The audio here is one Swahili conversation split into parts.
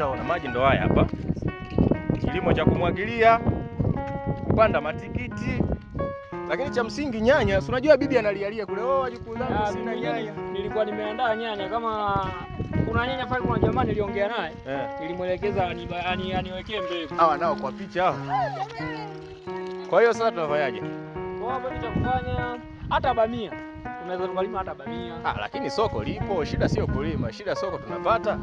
umeshaona maji ndo haya hapa. Kilimo cha kumwagilia, kupanda matikiti. Lakini cha msingi nyanya, si unajua bibi analialia kule, wajukuu zangu sina nyanya. Nilikuwa nimeandaa nyanya, kama kuna nyanya pale, kuna jamaa niliongea naye, nilimwelekeza aniwekee mbegu. Hawa nao kwa picha hao. Kwa hiyo sasa tunafanyaje? Kwa hapo kitu cha kufanya hata bamia. Tunaweza tukalima hata bamia. Lakini soko lipo, shida sio kulima, shida soko tunapata.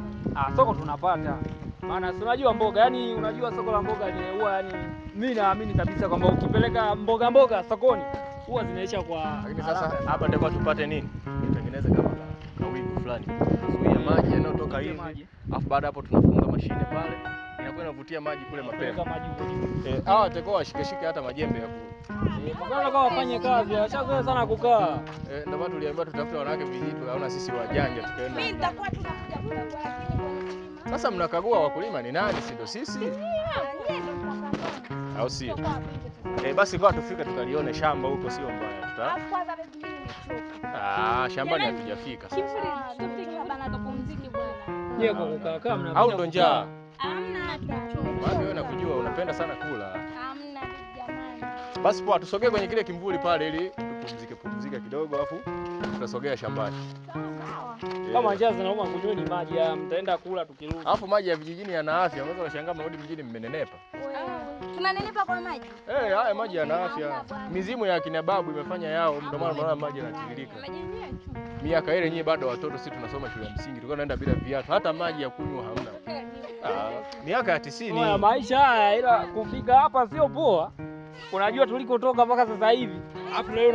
Soko tunapata. Maana unajua mboga, yani unajua soko la mboga ni huwa, yani mimi naamini kabisa kwamba ukipeleka mboga sokoni huwa zinaisha kwa. Lakini sasa hapa ndipo tupate nini? Tutengeneze kama kawingu fulani. Kuzuia maji yanayotoka hivi. Alafu baada hapo tunafunga mashine pale. Inakuwa inavutia maji kule mapema. Hawa watakuwa washike hata majembe ya Mbona kama wafanye kazi, achazoea sana kukaa. Ndio maana tuliambiwa tutafute wanawake vijiji, tunaona sisi wajanja tukaenda. Mimi nitakuwa tunakuja kukagua, lakini sasa mnakagua wakulima ni nani, si ndio sisi? Au sio? Basi kwa tufike tukalione shamba huko, sio mbaya. Kwanza mimi nimechoka. Shambani hatujafika sasa. Tufike bana tupumzike bwana. Je, kwa kukaa mna au ndo njaa? Hamna tunachoka. Wewe unakujua unapenda sana kula. Hamna jamani. Basi poa, tusogee kwenye kile kimvuli pale ili tupumzike kidogo, alafu tutasogea shambani. Sawa. Kama njaa zinauma, kunyweni maji, mtaenda kula tukirudi. Alafu maji ya vijijini yana afya. Unaweza kushangaa mrudi mjini mmenenepa. Tunanenepa kwa maji. Haya maji yana afya. Mizimu ya kina babu imefanya yao, ndio maana unaona maji yanatiririka. Miaka ile nyinyi bado watoto, sisi tunasoma shule ya msingi, tulikuwa tunaenda bila viatu, hata maji ya kunywa hamna. Miaka ya 90. Maisha haya, ila kufika hapa sio poa. Unajua tulikotoka mpaka sasa hivi. Alafu leo